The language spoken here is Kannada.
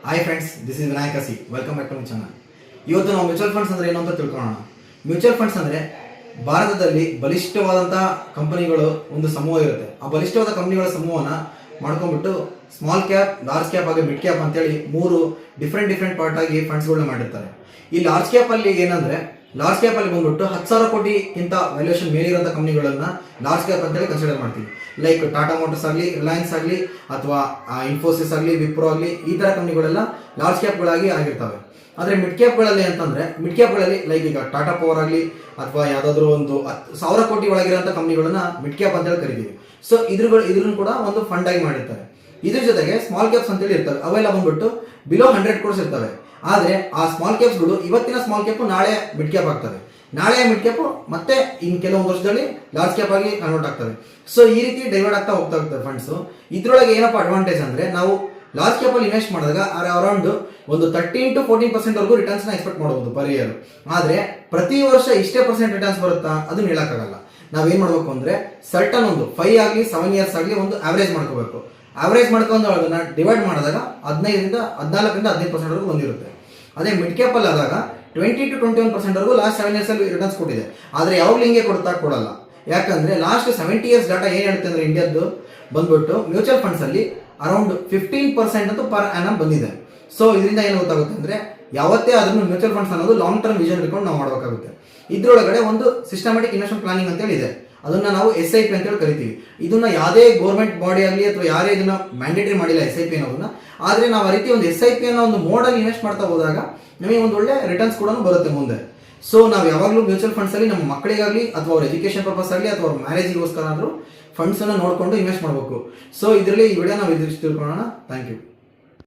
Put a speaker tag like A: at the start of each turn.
A: Hi friends, this is Vinayak C. Welcome back to my channel. ಇವತ್ತು ನಾವು ಮ್ಯೂಚುವಲ್ ಫಂಡ್ಸ್ ಅಂದ್ರೆ ಏನು ಅಂತ ತಿಳ್ಕೊಳ್ಳೋಣ. ಮ್ಯೂಚುವಲ್ ಫಂಡ್ಸ್ ಅಂದ್ರೆ ಭಾರತದಲ್ಲಿ ಬಲಿಷ್ಠವಾದಂತಹ ಕಂಪನಿಗಳು ಒಂದು ಸಮೂಹ ಇರುತ್ತೆ. ಆ ಬಲಿಷ್ಠವಾದ ಕಂಪನಿಗಳ ಸಮೂಹನ ಮಾಡ್ಕೊಂಡ್ಬಿಟ್ಟು ಸ್ಮಾಲ್ ಕ್ಯಾಪ್, ಲಾರ್ಜ್ ಕ್ಯಾಪ್ ಹಾಗೆ ಮಿಡ್ ಕ್ಯಾಪ್ ಅಂತೇಳಿ ಮೂರು ಡಿಫ್ರೆಂಟ್ ಪಾರ್ಟ್ ಆಗಿ ಫಂಡ್ಸ್ಗಳನ್ನ ಮಾಡಿರ್ತಾರೆ. ಈ ಲಾರ್ಜ್ ಕ್ಯಾಪ್ ಅಲ್ಲಿ ಏನಂದ್ರೆ, ಲಾರ್ಜ್ ಕ್ಯಾಪ್ ಅಲ್ಲಿ ಬಂದ್ಬಿಟ್ಟು 10,000 ಕೋಟಿಗಿಂತ ವ್ಯಾಲ್ಯೂಯೇಷನ್ ಮೇಲಿರುವಂತಹ ಕಂಪನಿಗಳನ್ನ ಲಾರ್ಜ್ ಕ್ಯಾಪ್ ಅಂತೇಳಿ ಕನ್ಸಿಡರ್ ಮಾಡ್ತೀವಿ. ಲೈಕ್ ಟಾಟಾ ಮೋಟರ್ಸ್ ಆಗಲಿ, ರಿಲಯನ್ಸ್ ಆಗಲಿ, ಅಥವಾ ಇನ್ಫೋಸಿಸ್ ಆಗಲಿ, ವಿಪ್ರೋ ಆಗಲಿ, ಈ ತರ ಕಂಪನಿಗಳೆಲ್ಲ ಲಾರ್ಜ್ ಕ್ಯಾಪ್ಗಳಾಗಿ ಆಗಿರ್ತವೆ. ಆದರೆ ಮಿಡ್ ಕ್ಯಾಪ್ಗಳಲ್ಲಿ ಅಂತಂದ್ರೆ, ಮಿಡ್ ಕ್ಯಾಪ್ಗಳಲ್ಲಿ ಲೈಕ್ ಈಗ ಟಾಟಾ ಪವರ್ ಆಗಲಿ ಅಥವಾ ಯಾವುದಾದ್ರೂ ಒಂದು 1,000 ಕೋಟಿ ಒಳಗಿರುವಂಥ ಕಂಪನಿಗಳನ್ನ ಮಿಡ್ ಕ್ಯಾಪ್ ಅಂತೇಳಿ ಕರಿತೀವಿ. ಸೊ ಇದ್ರನ್ನು ಕೂಡ ಒಂದು ಫಂಡ್ ಆಗಿ ಮಾಡಿರ್ತಾರೆ. ಇದ್ರ ಜೊತೆಗೆ ಸ್ಮಾಲ್ ಕ್ಯಾಪ್ಸ್ ಅಂತೇಳಿ ಇರ್ತವೆ. ಅವೆಲ್ಲ ಬಂದ್ಬಿಟ್ಟು ಬಿಲೋ 100 ಕ್ರೋರ್ಸ್ ಇರ್ತವೆ. ಆದರೆ ಆ ಸ್ಮಾಲ್ ಕ್ಯಾಪ್ಸ್ಗಳು ಇವತ್ತಿನ ಸ್ಮಾಲ್ ಕ್ಯಾಪ್ ನಾಳೆ ಮಿಡ್ ಕ್ಯಾಪ್ ಆಗ್ತವೆ, ನಾಳೆ ಮಿಡ್ ಕ್ಯಾಪ್ ಮತ್ತೆ ಇನ್ ಕೆಲವೊಂದು ವರ್ಷದಲ್ಲಿ ಲಾರ್ಜ್ ಕ್ಯಾಪ್ ಆಗಿ ಕನ್ವರ್ಟ್ ಆಗ್ತವೆ. ಸೊ ಈ ರೀತಿ ಡೈವರ್ಟ್ ಆಗ್ತಾ ಹೋಗ್ತಾ ಫಂಡ್ಸ್. ಇದ್ರೊಳಗೆ ಏನಪ್ಪ ಅಡ್ವಾಂಟೇಜ್ ಅಂದ್ರೆ, ನಾವು ಲಾರ್ಜ್ ಕ್ಯಾಪ್ ಅಲ್ಲಿ ಇನ್ವೆಸ್ಟ್ ಮಾಡಿದಾಗ ಅರೌಂಡ್ ಒಂದು 13 to 14% ವರೆಗೂ ರಿಟರ್ನ್ಸ್ ನ ಎಕ್ಸ್ಪೆಕ್ಟ್ ಮಾಡಬಹುದು ಪರ್ ಇಯರ್. ಆದ್ರೆ ಪ್ರತಿ ವರ್ಷ ಇಷ್ಟೇ ಪರ್ಸೆಂಟ್ ರಿಟರ್ನ್ಸ್ ಬರುತ್ತಾ ಅದನ್ನ ಹೇಳಕ್ಕಾಗಲ್ಲ. ನಾವೇನ್ ಮಾಡ್ಬೇಕು ಅಂದ್ರೆ, ಸರ್ಟನ್ ಒಂದು 5 ಆಗಲಿ 7 ಇಯರ್ಸ್ ಆಗಲಿ ಒಂದು ಆವರೇಜ್ ಮಾಡ್ಕೋಬೇಕು. ಆವರೇಜ್ ಮಾಡ್ಕೊಂಡು ಅದನ್ನ ಡಿವೈಡ್ ಮಾಡಿದಾಗ 14ರಿಂದ 15% ವರೆಗೂ ಬಂದಿರುತ್ತೆ. ಅದೇ ಮಿಡ್ ಕ್ಯಾಪ್ ಅಲ್ಲಿ ಆದಾಗ 20 to 21% ವರೆಗೂ ಲಾಸ್ಟ್ 7 ಇಯರ್ಸ್ ಅಲ್ಲಿ ರಿಟರ್ನ್ಸ್ ಕೊಟ್ಟಿದೆ. ಆದ್ರೆ ಯಾವಾಗಲೂ ಹಿಂಗೆ ಕೊಡಲ್ಲ. ಯಾಕಂದ್ರೆ ಲಾಸ್ಟ್ 70 ಇಯರ್ಸ್ ಡಾಟಾ ಏನ್ ಹೇಳುತ್ತೆ ಅಂದ್ರೆ, ಇಂಡಿಯಾದ್ದು ಬಂದ್ಬಿಟ್ಟು ಮ್ಯೂಚುವಲ್ ಫಂಡ್ಸ್ ಅಲ್ಲಿ ಅರೌಂಡ್ 15% ಅಂತೂ ಪರ್ ಆನಮ್ ಬಂದಿದೆ. ಸೊ ಇದರಿಂದ ಏನು ಗೊತ್ತಾಗುತ್ತೆ ಅಂದ್ರೆ, ಯಾವತ್ತೇ ಅದನ್ನು ಮ್ಯೂಚುವಲ್ ಫಂಡ್ಸ್ ಅನ್ನೋದು ಲಾಂಗ್ ಟರ್ಮ್ ವಿಷನ್ ಇಟ್ಕೊಂಡು ನಾವು ಮಾಡಬೇಕಾಗುತ್ತೆ. ಇದ್ರೊಳಗಡೆ ಒಂದು ಸಿಸ್ಟಮ್ಯಾಟಿಕ್ ಇನ್ವೆಸ್ಟ್ಮೆಂಟ್ ಪ್ಲಾನಿಂಗ್ ಅಂತ ಇದೆ. ಅದನ್ನ ನಾವು SIP ಅಂತೇಳಿ ಕರಿತೀವಿ. ಇದನ್ನ ಯಾವುದೇ ಗೌರ್ಮೆಂಟ್ ಬಾಡಿ ಆಗಲಿ ಅಥವಾ ಯಾರೇ ಇದನ್ನ ಮ್ಯಾಂಡೇಟರಿ ಮಾಡಿಲ್ಲ SIP ಅನ್ನೋದನ್ನ. ಆದ್ರೆ ನಾವು ಆ ರೀತಿ ಒಂದು SIP ಅನ್ನೋ ಒಂದು ಮೋಡಲ್ಲಿ ಇನ್ವೆಸ್ಟ್ ಮಾಡ್ತಾ ಹೋದಾಗ ನಮಗೆ ಒಂದು ಒಳ್ಳೆ ರಿಟರ್ನ್ಸ್ ಕೂಡ ಬರುತ್ತೆ ಮುಂದೆ. ಸೊ ನಾವು ಯಾವಾಗಲೂ ಮ್ಯೂಚುವಲ್ ಫಂಡ್ಸ್ ಅಲ್ಲಿ ನಮ್ಮ ಮಕ್ಕಳಿಗಾಗಲಿ ಅಥವಾ ಅವ್ರ ಎಜುಕೇಶನ್ ಪರ್ಪಸ್ ಆಗಲಿ ಅಥವಾ ಅವ್ರ ಮ್ಯಾರೇಜಿಗೋಸ್ಕರ ಆದ್ರೂ ಫಂಡ್ಸ್ ಅನ್ನ ನೋಡ್ಕೊಂಡು ಇನ್ವೆಸ್ಟ್ ಮಾಡಬೇಕು. ಸೊ ಇದರಲ್ಲಿ ಈ ವಿಡಿಯೋ ನಾವು ತಿಳ್ಕೊಳ್ಳೋಣ. Thank you.